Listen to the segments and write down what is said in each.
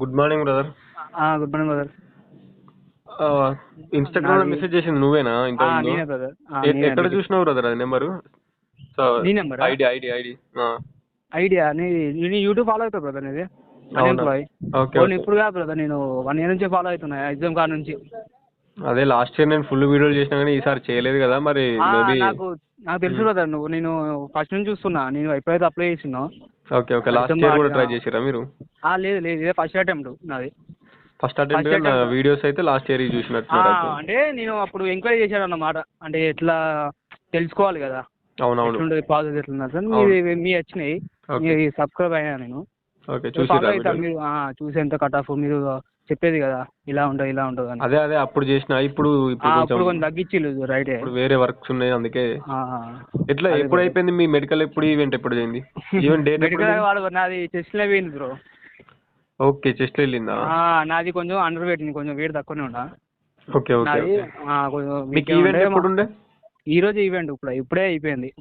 Good morning brother. Good morning brother. Instagram లో message చేసింది నువ్వేనా ఇంతకుముందు? నేనే బ్రదర్. ఎక్కడ చూసినావు బ్రదర్ అది నెంబరు? నీ number ID ID ID idea నేను యూట్యూబ్ ఫాలో అవుతా బ్రదర్. నీది అన్ఎంప్లాయ్. ఇప్పుడు కాదు బ్రదర్, నేను 1 year నుంచే ఫాలో అవుతున్నా, ఎగ్జామ్ కాడ నుంచి. అదే లాస్ట్ ఇయర్ నేను ఫుల్ వీడియోలు చేసినా కానీ ఈసారి చేయలేదు కదా మరి. నాకు తెలుసు బ్రదర్, నేను ఫస్ట్ నుంచి చూస్తున్నా. నేను ఎప్పుడైతే అప్లై చేసినా. Okay okay. లాస్ట్ ఇయర్ కూడా ట్రై చేసిరా మీరు? లేదు లేదు, ఇదే ఫస్ట్ అటెంప్ట్ నాది. ఫస్ట్ అటెంప్ట్ వీడియోస్ అయితే లాస్ట్ ఇయర్ చూసినట్టు. అంటే నేను అప్పుడు ఎంక్వైరీ చేశాను అన్నమాట, అంటే ఎట్లా తెలుసుకోవాలి కదా. అవునవును. ప్రాసెస్ ఎట్లున్నారు మీ వచ్చినాయి, సబ్స్క్రైబ్ అయినా నేను. ఫాలో అవుతా, మీరు చూసి ఎంత కట్ ఆఫ్ మీరు చెప్పేది కదా, ఇలా ఉంటుంది ఇలా ఉంటుంది అని. అదే అదే అప్పుడు చేసిన. ఇప్పుడు కొంచెం తగ్గించిల్లు రైట్. వేరే వర్క్స్ ఉన్నాయి అందుకే. ఎట్లా ఎప్పుడు అయిపోయింది మీ మెడికల్? ఎప్పుడు ఈవెంట్ ఎప్పుడు అయింది? ఈవెంట్ డేట్ మెడికల్ నాది చెస్ట్ లో పోయింది బ్రో. ఓకే, చెస్ట్ వెళ్ళిందా? నాది కొంచెం అండర్ వెయిట్, కొంచెం వెయిట్ తక్కువనే ఉన్నా. Okay okay. మీకు ఈవెంట్ ఎప్పుడు ఉండే? ఈ రోజు ఈవెంట్ ఇప్పుడే అయిపోయింది.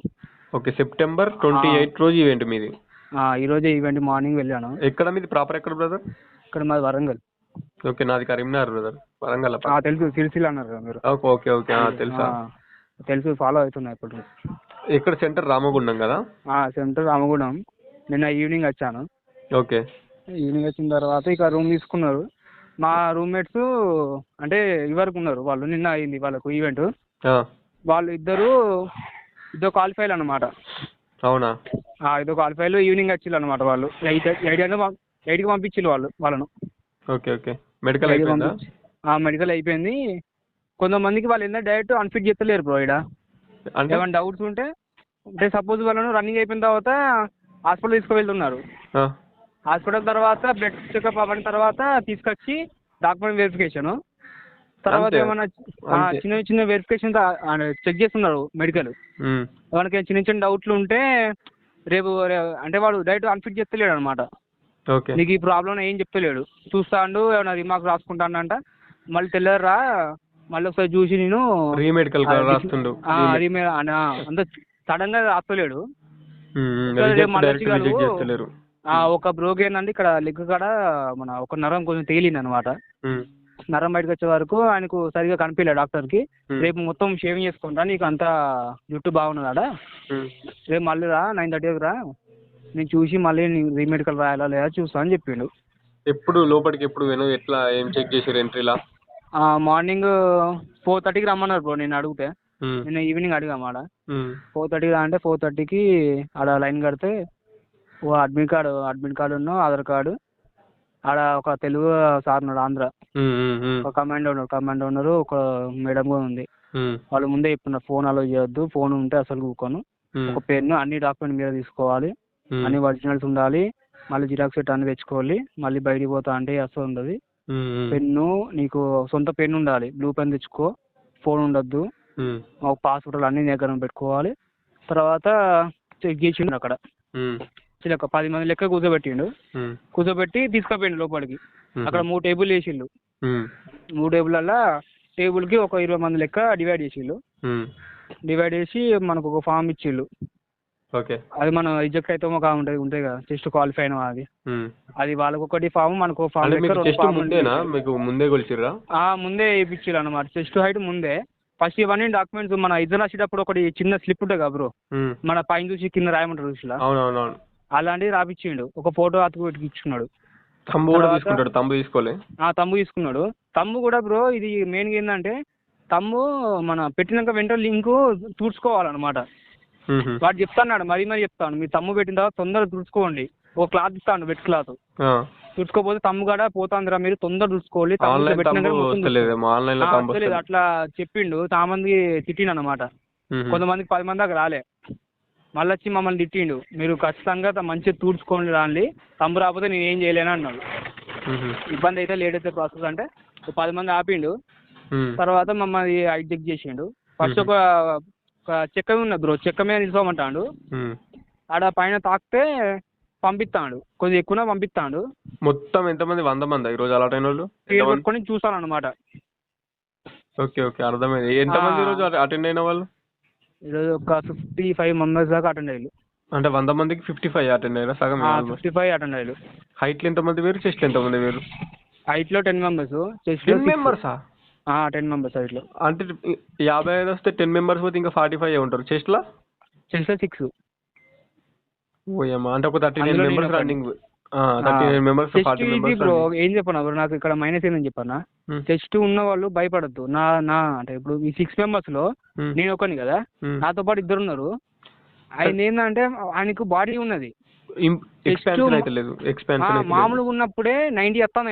ఓకే, September 28 రోజు ఈవెంట్ మీది? ఈ రోజే ఈవెంట్, మార్నింగ్ వెళ్ళాను. ఎక్కడ మీది ప్రాపర్ ఎక్కడ బ్రదర్? ఇక్కడ మాది వరంగల్. ఓకే, నాది కరీంనగర్ బ్రదర్. వరంగల్ తెలుసు, సిరిసిల్ల అన్నారు మీరు. ఓకే ఓకే, తెలుసా? తెలుసు, ఫాలో అవుతున్నా ఇప్పుడు. ఇక్కడ సెంటర్ రామగుండం కదా? సెంటర్ రామగుండం. నిన్న ఈవినింగ్ వచ్చాను. ఓకే. ఈవినింగ్ వచ్చిన తర్వాత ఇక రూమ్ తీసుకున్నారు మా రూమ్మేట్స్. అంటే ఇవరకు ఉన్నారు వాళ్ళు, నిన్న అయింది వాళ్ళకు ఈవెంట్. వాళ్ళు ఇద్దరు క్వాలిఫైలు అనమాట. అవునా? ఇదో క్వాలిఫైలు ఈవినింగ్ వచ్చిళ్ళు అనమాట. వాళ్ళు 8కి పంపించిళ్ళు వాళ్ళను. Okay okay. మెడికల్ అయిపోయిందా? మెడికల్ అయిపోయింది. కొంతమందికి వాళ్ళు ఏంటంటే డైరెక్ట్ అన్ఫిట్ చేస్తలేరు బ్రో. ఇక్కడ ఏమైనా డౌట్స్ ఉంటే, అంటే సపోజ్ వాళ్ళను రన్నింగ్ అయిపోయిన తర్వాత హాస్పిటల్ తీసుకువెళ్తున్నారు. హాస్పిటల్ తర్వాత బ్లడ్ చెకప్ అవ్వని తర్వాత తీసుకొచ్చి డాక్యుమెంట్ వెరిఫికేషన్ తర్వాత ఏమన్నా చిన్న చిన్న వెరిఫికేషన్ చెక్ చేస్తున్నారు మెడికల్. వాళ్ళకి చిన్న చిన్న డౌట్లు ఉంటే రేపు అంటే వాడు డైరెక్ట్ అన్ఫిట్ చెప్తలేడు అనమాట. నీకు ఈ ప్రాబ్లం ఏం చెప్తలేడు, చూస్తాడు ఏమైనా రిమార్క్స్ రాసుకుంటానంట. మళ్ళీ తెల్లరా మళ్ళీ ఒకసారి చూసి నేను అంత సడన్ గా రాస్తలేడు. ఒక బ్రోక్ ఏంటంటే ఇక్కడ లెగ్ కాడ మన ఒక నరం కొంచెం తేలింది అనమాట. నరం బయటకు వచ్చే వరకు ఆయనకు సరిగా కనిపించలే డాక్టర్కి. రేపు మొత్తం షేవింగ్ చేసుకుంటా, నీకు అంతా జుట్టు బాగున్నదా, రేపు మళ్ళీ రా 9:30కి రా, నేను చూసి మళ్ళీ రీమెడికల్ రాయాలా లేదా చూస్తా అని చెప్పిండు. ఎప్పుడు లోపలికి ఎప్పుడు పోయినావు? ఎట్లా ఏం చెక్ చేసారు ఎంట్రీలా? మార్నింగ్ 4:30కి రమ్మన్నారు బ్రో. నేను అడిగితే నిన్న ఈవినింగ్ అడిగా మాట 4:30కి రా అంటే 4:30కి ఆడ లైన్ కడితే అడ్మిట్ కార్డు ఉన్న ఆధార్ కార్డు, ఆడ ఒక తెలుగు సార్ ఉన్నాడు ఆంధ్ర, ఒక కమాండో ఉన్నారు, ఒక మేడం కూడా ఉంది. వాళ్ళు ముందే చెప్తున్నారు ఫోన్ అలో చేయొద్దు, ఫోన్ ఉంటే అసలు కూకోను, ఒక పెన్ను, అన్ని డాక్యుమెంట్ మీద తీసుకోవాలి, అన్ని ఒరిజినల్స్ ఉండాలి, మళ్ళీ జిరాక్స్ సెట్ అన్ని తెచ్చుకోవాలి, మళ్ళీ బయటికి పోతా అంటే అసలు ఉండదు. పెన్ను నీకు సొంత పెన్ను ఉండాలి, బ్లూ పెన్ తెచ్చుకో, ఫోన్ ఉండొద్దు, ఒక పాస్పోర్ట్లు అన్ని దగ్గర పెట్టుకోవాలి. తర్వాత చెక్ చేసిండు అక్కడ ఒక 10 మంది లెక్క కూర్చోబెట్టి తీసుకుపోయిండు లోపలికి. అక్కడ 3 టేబుల్ వేసిండు. 3 టేబుల్లలో టేబుల్కి ఒక 20 మంది లెక్క డివైడ్ చేసిండు. డివైడ్ చేసి మనకు ఒక ఫామ్ ఇచ్చిండు. అది మనం రిజెక్ట్ అయితే ఒక ఉంటాయి కదా, చెస్ట్ క్వాలిఫై అయినా అది వాళ్ళకి ఒకటి ఫామ్, మనకు ఫామ్ ముందే వేయించారు అనమాట. చెస్ట్ హైట్ ముందే ఫస్ట్ ఇవన్నీ డాక్యుమెంట్స్ మన ఎగ్జామ్ రాసేటప్పుడు ఒకటి చిన్న స్లిప్ ఉంటుంది కదా బ్రో, మన పైన చూసి కింద రాయమంటారు చూసిలా, అలాంటివి రాపిచ్చిండు. ఒక ఫోటో అతుకు పెట్టి ఇచ్చుకున్నాడు. తమ్ము తీసుకున్నాడు. తమ్ము కూడా బ్రో ఇది మెయిన్గా ఏంటంటే, తమ్ము మన పెట్టినాక వెంటనే లింక్ తుడుచుకోవాలన్నమాట. వాడు చెప్తాడు మరీ చెప్తాను, మీ తమ్ము పెట్టిన తర్వాత తొందరగా తుడుచుకోండి, ఒక క్లాత్ ఇస్తాను, వెట్ క్లాత్. తుడుచుకోపోతే తమ్ము కూడా పోతాందిరా, మీరు తొందర తుడుచుకోవాలి, అట్లా చెప్పిండు. చాలా మంది తిట్టిండు అనమాట. కొంతమందికి 10 మంది దాకా రాలే. మళ్ళీ వచ్చి మమ్మల్ని తిట్టిండు, మీరు ఖచ్చితంగా మంచిగా తూడ్చుకోండి రాండి, తమ్ము రాకపోతే నేను ఏం చేయలేను అన్నాడు. ఇబ్బంది అయితే లేట్ అయితే ప్రాసెస్ అంటే 10 మంది ఆపిండు. తర్వాత మమ్మల్ని చెక్ చేసిండు. ఫస్ట్ ఒక చెక్క ఉన్నది బ్రో, చెక్క మీద నిల్చోమంటాడు. ఆడ పైన తాకితే పంపిస్తాడు, కొద్దిగా ఎక్కువ పంపిస్తాడు. మొత్తం ఎంతమంది? 100 మంది ఈరోజు అలర్ట్ అయిన వాళ్ళు పెట్టుకొని చూస్తాను అనమాట. ఓకే ఓకే, అర్థమైంది. ఎంతమంది ఈరోజు అటెండ్ అయిన వాళ్ళు? ఈరోజు ఒక 55 మెంబర్స్ దాకా అటెండ్ అయ్యారు. అంటే 100 మందికి 55 అటెండ్ అయ్యారా సగం? 55 అటెండ్ అయ్యారు. హైట్లో ఎంతమంది వేరు, చెస్ట్లో ఎంతమంది వేరు? హైట్లో 10 మెంబర్స్, చెస్ట్ 10 మెంబర్సా? 10 మెంబర్స్ హైట్లో. అంటే 55 వస్తే 10 మెంబర్స్ పోతే ఇంకా 45 ఉంటారు చెస్ట్లో? చెస్ట్లో 6. ఓయమ్మా, అంటే ఒక 39 members running. 39 members, 40 members bro. ఏం చెప్పనా బ్రో, నాకు ఇక్కడ మైనస్ ఏందని చెప్పనా, చెస్ట్ ఉన్న వాళ్ళు భయపడద్దు. నా అంటే ఇప్పుడు ఈ 6 మెంబర్స్ లో నేను ఒకని కదా, నాతో పాటు 2 ఉన్నారు. ఆయన ఏంటంటే ఆయనకు బాడీ ఉన్నది, మామూలుగా ఉన్నప్పుడే 90 వస్తాను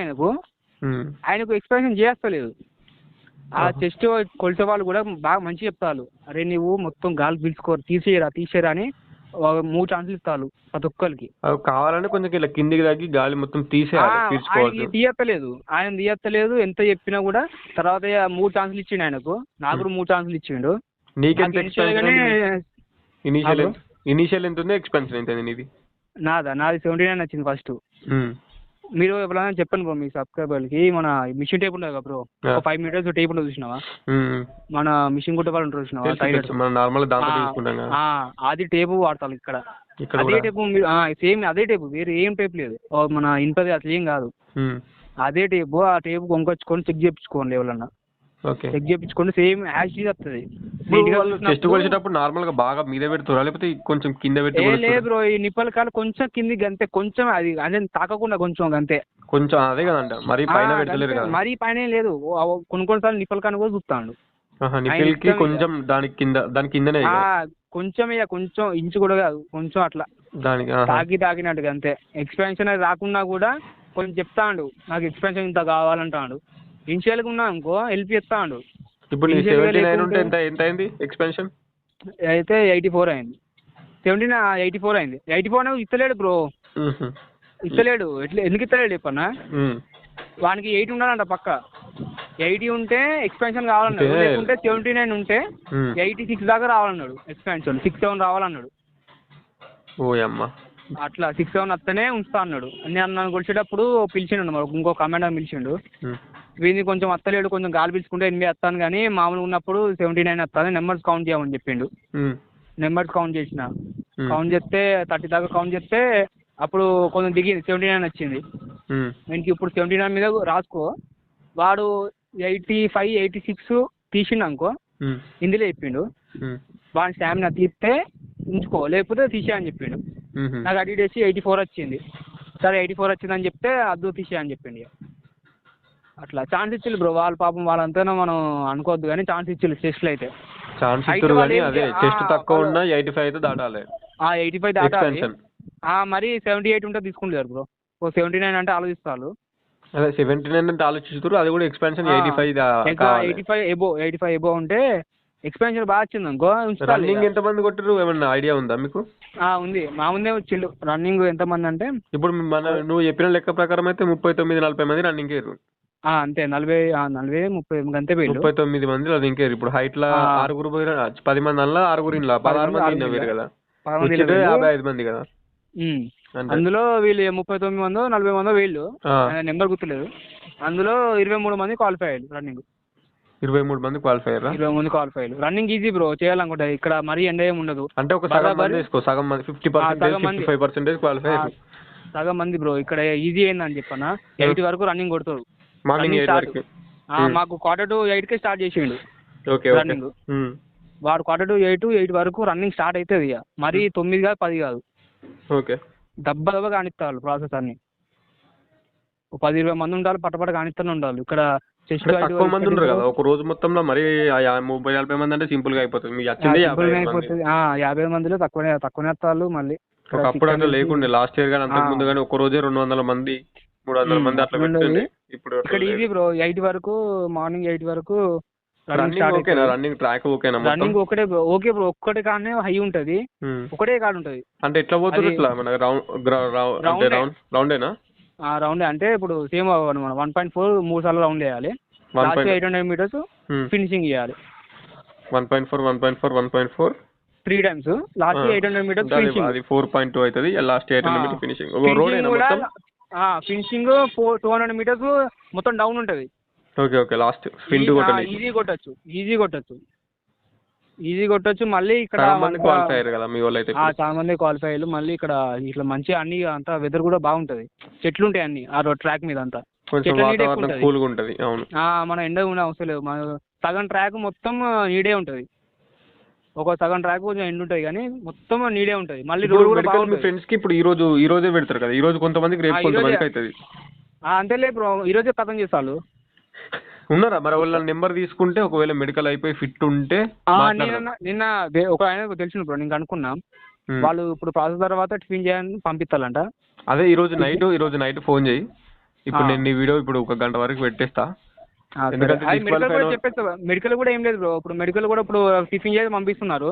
ఆయనకు ఎక్స్పాన్షన్ చేస్తలేదు. ఆ చెస్ట్ కొలిసే వాళ్ళు కూడా బాగా మంచిగా చెప్తారు, అరే నువ్వు మొత్తం గాలి పీల్చుకోరు, తీసేయరా అని 3 ఛాన్సులు ఇస్తారు ప్రతి ఒక్కరికి. కావాలంటే కొంచెం ఇలా కిందికి తగ్గి గాలి మొత్తం తీయత్తలేదు. ఆయన తీయత్తలేదు ఎంత చెప్పినా కూడా. తర్వాత 3 ఛాన్సులు ఇచ్చిండు ఆయనకు, నాకు కూడా 3 ఛాన్సులు ఇచ్చిండు. ఇనిషియల్ ఎంత ఉంది, ఎక్స్పెన్షన్ ఎంత నీది? నాది 79 వచ్చింది ఫస్ట్. మీరు ఎప్పుడైనా చెప్పండి బ్రో మీ సబ్స్క్రైబర్కి, మన మిషన్ టేప్ ఉంటుంది కదా బ్రో, ఒక 5 మీటర్స్ టేప్ ఉంటుంది చూసినావా, మన మిషన్ కుట్టే వాళ్ళు ఉంటారు చూసినావా, అది టేపు వాడతారు ఇక్కడ. అదే టేపు సేమ్ అదే టేపు, వేరే ఏం టేప్ లేదు, మన ఇనుపది అట్లా ఏం కాదు. అదే టేపు, ఆ టేపు కొనుక్కొచ్చుకొని చెక్ చేయించుకోండి ఎవరన్నా, చెక్ చేయించుకోండి, సేమ్ యాష్ వస్తుంది. చెస్ట్ కొలిచేటప్పుడు నార్మల్ గా బాగా మీద పెడుతురా లేకపోతే కొంచెం కింద పెట్టి? లేదు బ్రో, ఈ నిప్పల కాలు కొంచెం కింది గంతే, కొంచెం అది అదే తాకకుండా కొంచెం గంతే, కొంచెం అదే కదంట, మరీ పైన పెట్టలేరు కదా. మరీ పైన లేదు, కొన్నిసార్లు నిప్పల కాని కూడా చూస్తాడు. నిప్పల్కి కొంచెం దాని కిందనే కొంచెం కొంచెం ఇంచు కూడా కాదు, కొంచెం అట్లా దానికి తాకినట్టుగా అంతే. ఎక్స్పాన్షన్ అది రాకుండా కూడా కొంచెం చెప్తాడు, నాకు ఎక్స్పాన్షన్ ఇంత కావాలంటాడు. ఇనిషియల్ గా ఉన్నా అనుకో హెల్ప్ చేస్తాడు. ఇప్పుడు 79 ఉంటే ఎంత అయింది ఎక్స్పాన్షన్? అయితే 84 అయింది. 84 అయింది. 84 ఇస్తలేడు బ్రో, ఇస్తలేడు. ఎందుకు ఇస్తలేడు చెప్పన్నా, వానికి 80 ఉండాలంట పక్క. 80 ఉంటే ఎక్స్పాన్షన్ కావాలన్నాడు, లేకుంటే 79 ఉంటే 86 దాకా రావాలన్నాడు ఎక్స్పాన్షన్. 67 రావాలన్నాడు. అట్లా 67 వస్తేనే ఉంచుతా అన్నాడు. నన్ను కొలిచేటప్పుడు పిలిచిండు, మరి ఇంకో కమాండర్ పిలిచిండు, వీడిని కొంచెం వస్తలేడు, కొంచెం గాలి పిలుచుకుంటే 8 వస్తాను కానీ మామూలుగా ఉన్నప్పుడు 79 వస్తాను, నెంబర్స్ కౌంట్ చేయమని చెప్పిండు. నెంబర్స్ కౌంట్ చేసిన, కౌంట్ చేస్తే 30 దాకా కౌంట్ చేస్తే అప్పుడు కొంచెం దిగింది, 79 వచ్చింది. వీనికి ఇప్పుడు 79 మీద రాసుకో, వాడు 85, 86 తీసిండు అనుకో, ఇందులో చెప్పిండు. వాడి స్టామినా తీస్తే ఉంచుకో, లేకపోతే తీసేయని చెప్పిండు. నాకు అడిగేసి 84 వచ్చింది. సరే 84 వచ్చిందని చెప్తే అద్దు తీసేయని చెప్పిండు. అట్లా ఛాన్స్ ఇచ్చిల్లు బ్రో వాళ్ళు, పాపం వాళ్ళంతా మనం అనుకోవద్దు కానీ ఛాన్స్ ఇచ్చిల్లు చెస్ట్లో అయితే. చెస్ట్ తక్కువ ఉన్నా 85 అయితే దాటాలి. 85 దాటాలి. మరి 78 ఉంటే తీసుకుంటారు బ్రో. 79 అంటే ఆలోచిస్తారు. అదే 79 అంటే ఆలోచిస్తారు, అది కూడా ఎక్స్పాన్షన్ 85 ఎబో ఉంటే ఎక్స్పాన్షన్ బాగా వచ్చింది అనుకో. రన్నింగ్ ఎంత మంది కొట్టారు ఏమన్నా ఐడియా ఉందా మీకు? ఉంది, మా ముందే వచ్చిండు. రన్నింగ్ ఎంత మంది అంటే ఇప్పుడు నువ్వు చెప్పిన లెక్క ప్రకారం అయితే 39-40 మంది రన్నింగ్ వేరు. అంతే, 40-30 అంతే పోయిండు. 39 మంది అది ఇంకేరు. ఇప్పుడు హైట్ లా 6 10 మంది అలా 6 16 మంది వేరు కదా, 55 మంది కదా. అందులో వీళ్ళు 39 మందో 40 మందో వీళ్ళు, నెంబర్ గుర్తులేదు. అందులో 23 మంది క్వాలిఫై అయ్యారు రన్నింగ్. 23 మంది క్వాలిఫై అయ్యారా? 20 మంది క్వాలిఫై అయ్యారు. రన్నింగ్ ఈజీ బ్రో, చేయాలనుకుంటా. ఇక్కడ మరీ ఎండ ఏమి ఉండదు. అంటే ఒక సగం మంది 50% 55% క్వాలిఫై అయ్యారు. సగం మంది బ్రో. ఇక్కడ ఈజీ ఏందని చెప్పనా, 8 వరకు రన్నింగ్ కొడతారు. మాకు Q2 8కే స్టార్ట్ చేసిండు రన్నింగ్. వాడు Q2 8 వరకు రన్నింగ్ స్టార్ట్ అవుతుంది. ఇక మరీ 9 కాదు 10 కాదు, దెబ్బ కానిస్తారు ప్రాసెస్ అన్ని. 10-20 మంది ఉండాలి, పట్టపట్ట కానిస్తూనే ఉండాలి. ఇక్కడ తక్కువ మంది ఉండరు కదా ఒక రోజు మొత్తంలో, మరి 30-40 మంది అంటే సింపుల్ గా అయిపోతుంది. 50 మందిలో తక్కువనే వస్తారు. మళ్ళీ ఒకప్పుడు అంటే లేకుండే, లాస్ట్ ఇయర్ కానీ అంతకు ముందు కానీ ఒక రోజే 200 మంది 300 మంది అట్లా పెట్టండి. ఇప్పుడు ఇక్కడ ఈజీ బ్రో, 8 వరకు మార్నింగ్ 8 వరకు రన్నింగ్ ట్రాక్ ఓకేనా? రన్నింగ్ ఒకటే బ్రో, ఓకే బ్రో. ఒక్కటే కానీ హై ఉంటది, ఒకటే కాడ ఉంటది. అంటే ఎట్లా పోతుంది ఇట్లా మన రౌండేనా? రౌండ్ అంటే ఇప్పుడు సేమ్ 1.4 3 సార్లు రౌండ్ వేయాలి. 800 మీటర్స్ ఫినిషింగ్ చేయాలి. 1.4 3 టైమ్స్ లాస్ట్ 800 మీటర్స్ ఫినిషింగ్. అది 4.2 అవుతుంది. Last 800 meters finishing. Finishing 200 meters మొత్తం డౌన్ ఉంటది. ఓకే లాస్ట్ స్ప్రింట్ కొట్టాలి. ఈజీ కొట్టచ్చు. ఈజీ కొట్టొచ్చు. మళ్ళీ ఇక్కడ క్వాలిఫై అయ్యారు కదా మీ వాళ్ళు అయితే. చాలా మంది క్వాలిఫై అయ్యారు. మళ్ళీ ఇక్కడ ఇట్లా మంచిగా అన్ని అంతా వెదర్ కూడా బాగుంటది, చెట్లు ఉంటాయి అన్ని ఆ ట్రాక్ మీద అంతా, కూల్గా ఉంటది. అవును, మన ఎండ కూడా అవసరం లేదు. మన సగం ట్రాక్ మొత్తం నీడే ఉంటది, ఒక సగం ట్రాక్ కొంచెం ఎండ్ ఉంటుంది కానీ మొత్తం నీడే ఉంటుంది. మళ్ళీ రోడ్ కూడా మీ ఫ్రెండ్స్ కి ఇప్పుడు ఈ రోజే పెడతారు కదా, ఈ రోజు కొంతమందికి రేపు కొంతమందికి అవుతుంది. అంతేలే బ్రో, ఈ రోజే ఖతం చేస్తాను. ఉన్నారా మరి వాళ్ళ నెంబర్ తీసుకుంటే ఒకవేళ మెడికల్ అయిపోయి ఫిట్ ఉంటే? నిన్న ఒక ఆయన తెలిసిన బ్రో, నేను అనుకున్నా వాళ్ళు ఇప్పుడు ప్రాసెస్ తర్వాత టిఫిన్ చేయాలని పంపిస్తారంట. అదే ఈ రోజు నైట్ ఫోన్ చేయి. ఇప్పుడు నేను ఈ వీడియో ఇప్పుడు 1 గంట వరకు పెట్టేస్తా. మెడికల్ కూడా ఏం లేదు బ్రో, ఇప్పుడు మెడికల్ కూడా ఇప్పుడు టిఫిన్ చేసి పంపిస్తున్నారు.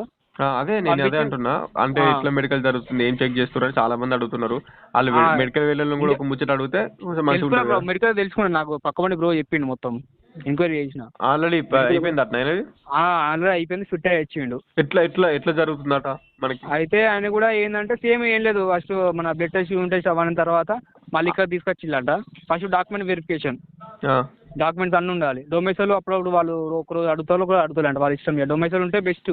అదే నేను అదే అంటున్నా, అంటే ఎట్లా మెడికల్ జరుగుతుంది, ఏం చెక్ చేస్తున్నారు చాలా మంది అడుగుతున్నారు. వాళ్ళు మెడికల్ వెళ్ళడం కూడా ఒక ముచ్చట అడిగితే మెడికల్ తెలుసుకున్నాను. నాకు పక్కబండి బ్రో చెప్పిండు, మొత్తం ఎంక్వైరీ చేసిన. ఆల్రెడీ అయిపోయింది అట్లా? ఆల్రెడీ అయిపోయింది, ఫిట్ అయ్యి వచ్చిండు. ఎట్లా జరుగుతుందట మనకి? అయితే ఆయన కూడా ఏంటంటే సేమ్ ఏం లేదు, ఫస్ట్ మన బ్లడ్ టెస్ట్ యూరిన్ టెస్ట్ అవ్వని తర్వాత మళ్ళీ ఇక్కడ తీసుకొచ్చిల్లంట. ఫస్ట్ డాక్యుమెంట్ వెరిఫికేషన్, డాక్యుమెంట్స్ అన్నీ ఉండాలి. డొమైసల్ అప్పుడప్పుడు వాళ్ళు ఒకరోజు అడుగుతారు, ఒకరోజు అడుగుతారు, వాళ్ళ ఇష్టం. డొమైసల్ ఉంటే బెస్ట్.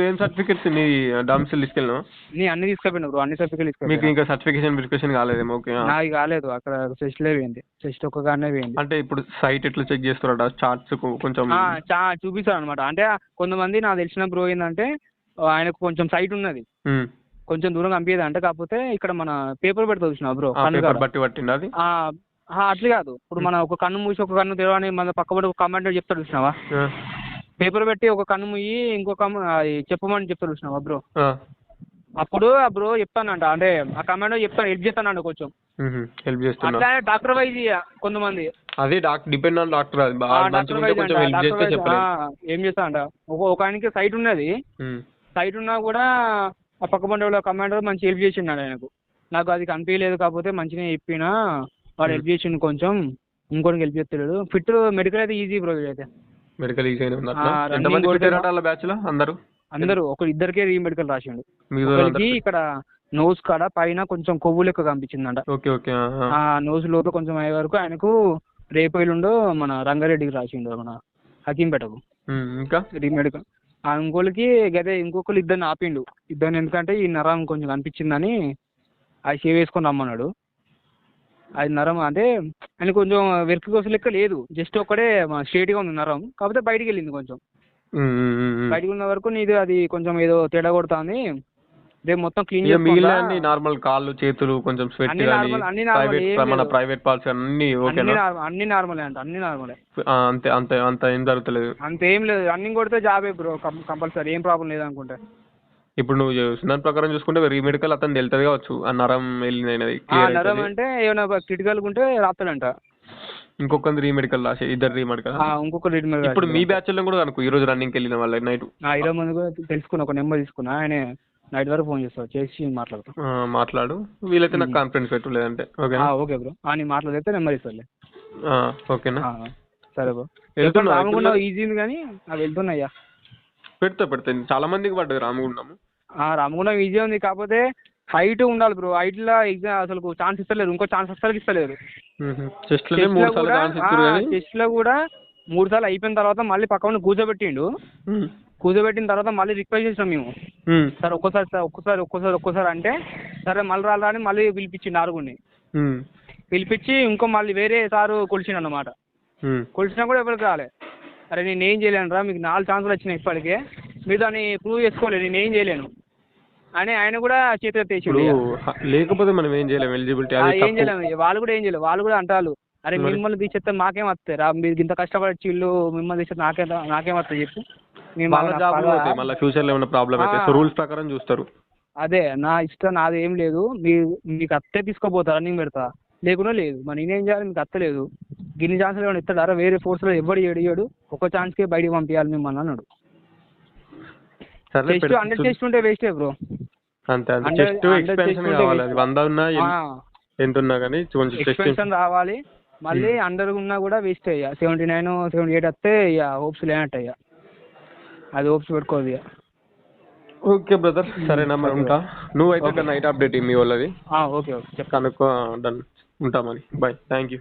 ఏం సర్టిఫికేట్స్ నీ డామిసైల్ తీసుకెళ్ళినా? నీ అన్ని తీసుకెళ్ళినా బ్రో, అన్ని సర్టిఫికేట్ తీసుకెళ్ళి. మీకు ఇంకా సర్టిఫికేషన్ వెరిఫికేషన్ కాలేదేమో? ఓకే, నాకు కాలేదు, అక్కడ చెస్ట్లే పోయింది, చెస్ట్ ఒక్కగానే పోయింది. అంటే ఇప్పుడు సైట్ ఎట్లా చెక్ చేస్తారట? చార్ట్స్ కొంచెం చూపిస్తారు అనమాట. అంటే కొంతమంది నాకు తెలిసిన బ్రో ఏంటంటే ఆయనకు కొంచెం సైట్ ఉన్నది, కొంచెం దూరం పంపించేది అంటే, కాకపోతే ఇక్కడ మన పేపర్ పెడతా చూసిన బ్రో, బట్టి పట్టింది అది. అట్లా కాదు, ఇప్పుడు మన ఒక కన్ను మూసి ఒక కన్ను తెరవని మన పక్కబడి ఒక కమాండర్ చెప్తాడు చూసినావా, పేపర్ పెట్టి ఒక కన్ను ముయ్యి ఇంకొక చెప్పమని చెప్తాడు చూసినావా బ్రో, అప్పుడు ఆ బ్రో చెప్తానంట, అంటే ఆ కమాండర్ చెప్తాను, హెల్ప్ చేస్తానంట కొంచెం, హెల్ప్ చేస్తాను. అట్లా డాక్టర్ వైజ్ కొంతమంది అదే డిపెండ్ ఆన్ డాక్టర్. ఏం చేస్తానంట, ఒక ఆయనకి సైట్ ఉన్నది, సైట్ ఉన్నా కూడా ఆ పక్కబండి కమాండర్ మంచి హెల్ప్ చేసిండు ఆయనకు. నాకు అది కనిపించలేదు, కాకపోతే మంచిగా చెప్పినా వాడు హెల్ప్ చేసిండు కొంచెం, ఇంకోటికి హెల్ప్ చేస్తాడు. ఫిట్ మెడికల్ అయితే ఈజీ బ్రో. అయితే మెడికల్ ఈజీ అందరూ ఒక ఇద్దరికే రీ మెడికల్ రాసిండు. ఇక్కడ నోస్ కాడ పైన కొంచెం కొవ్వు లెక్క కనిపించిందంట. నోస్ లోపల కొంచెం అయ్యే వరకు ఆయనకు రేపు ఎల్లుండో మన రంగారెడ్డికి రాసిండు, మన హకీంపేటకు. ఇంకా రీ మెడికల్ ఇంకోళ్ళకి గదే, ఇంకొకరు ఇద్దరిని ఆపిండు. ఇద్దరిని ఎందుకంటే ఈ నరం కొంచెం కనిపించిందని అది సేవ్ వేసుకొని రమ్మన్నాడు. అది నరం అంటే ఆయన కొంచెం వెర్క్ కోసం లెక్క లేదు, జస్ట్ ఒక్కడే స్ట్రేట్గా ఉంది నరం, కాకపోతే బయటికి వెళ్ళింది కొంచెం. బయటకు ఉన్న వరకు నీది అది కొంచెం ఏదో తేడా కొడుతుంది, రేపు మొత్తం క్లీన్ చేయాలి. నార్మల్ కాళ్ళు చేతులు కొంచెం స్వెట్ ప్రైవేట్ పార్ట్స్ అన్ని అన్ని నార్మలే అంట, అన్ని నార్మలే. అంతే అంతే, అంత ఏం జరుగుతలేదు, అంతేం లేదు. రన్నింగ్ కొడితే జాబే బ్రో కంపల్సరీ, ఏం ప్రాబ్లం లేదు అనుకుంటా. ఇప్పుడు నువ్వు దాని ప్రకారం చూసుకుంటే రీ మెడికల్ అతను తెలుస్తుంది కావచ్చు, ఆ నరం వెళ్ళినది. నరం అంటే ఏమైనా క్రిటికల్ ఉంటే రాస్తాడంట. ఇంకొక రీ మెడికల్ రాసే, ఇద్దరు రీ మెడికల్, ఇంకొక రీ మెడికల్. ఇప్పుడు మీ బ్యాచ్ లో కూడా అనుకో ఈ రోజు రన్నింగ్ వెళ్ళిన వాళ్ళ నైట్ 20 మంది కూడా తెలుసుకున్నా, ఒక నెంబర్ తీసుకున్నా, ఆయన నైట్ వరకు ఫోన్ చేస్తాడు, చేసి మాట్లాడు. వీలైతే నాకు కాన్ఫరెన్స్ పెట్టు, లేదంటే ఓకే బ్రో. నేను మాట్లాడితే నెంబర్ ఇస్తాలే. ఓకేనా? సరే బ్రో. రామగుండం ఈజీ ఉంది కానీ అవి వెళ్తున్నాయ్యా. పెడతా చాలా మందికి పడ్డది రామగుండం. రామగుండం ఈజీ ఉంది, కాకపోతే హైట్ ఉండాలి బ్రో. హైట్ లో ఎగ్జామ్ అసలు ఛాన్స్ ఇస్తలేదు, ఇంకో ఛాన్స్ అసలు ఇస్తలేదు. చెస్ట్ లో కూడా 3 సార్లు అయిపోయిన తర్వాత మళ్ళీ పక్కన కూర్చోబెట్టిండు. కూర్చోబెట్టిన తర్వాత మళ్ళీ రిక్వెస్ట్ చేసినాం మేము, సార్ ఒక్కోసారి అంటే సరే మళ్ళీ రాలా అని మళ్ళీ పిలిపించిండు ఆరుగురిని. పిలిపించి ఇంకో మళ్ళీ వేరే సారు కొలిచిండు అన్నమాట. కొలిచినా కూడా ఎవరికి రాలే. అరే నేను ఏం చేయలేను రా, మీకు 4 ఛాన్సులు వచ్చినాయి ఇప్పటికే, మీరు దాన్ని ప్రూవ్ చేసుకోలేదు, నేను ఏం చేయలేను అని ఆయన కూడా చేతి ఎత్తేసిండు. లేకపోతే మనం ఏం చేయలేము, ఎలిజిబిలిటీ ఏం చేయలేము. వాళ్ళు కూడా ఏం చేయలేము. వాళ్ళు కూడా అంటారు, అరే మిమ్మల్ని తీసేస్తే మాకేం వస్తాయి రా, మీరు ఇంత కష్టపడి ఇల్లు మిమ్మల్ని తీసేస్తే నాకేం వస్తాయి చెప్పు. ఫ్యూచర్ లో ఏమైనా ప్రాబ్లం అయితే రూల్స్ ప్రకారం చూస్తారు. అదే నా ఇష్టం, నాది ఏం లేదు. మీకు అత్తే తీసుకోపోతారు, రన్నింగ్ పెడతా, లేకుండా లేదు. మరి నేనేం చేయాలి, మీకు అత్తలేదు, గిన్ని ఛాన్సులు ఏమైనా ఇస్తాడారా? వేరే ఫోర్స్లో ఎవడు ఏడు ఒక ఛాన్స్కే బయటికి పంపించాలి మిమ్మల్ని అన్నాడు. అండర్ టెస్ట్ ఉంటే వేస్టే బ్రో. అంతే ఎక్స్పెన్షన్ రావాలి. మళ్ళీ అండర్ ఉన్నా కూడా వేస్ట్ అయ్యా. 79, 78 వస్తే ఇక హోప్స్ లేనట్టు అయ్యా, అది హోప్స్ పెట్టుకోదు ఇక. ఓకే బ్రదర్, సరేనా మరి ఉంటా. నువ్వైతే నైట్ అప్డేట్ మీ వాళ్ళది. ఓకే కనుక్కో, డన్, ఉంటామని. Bye, thank you.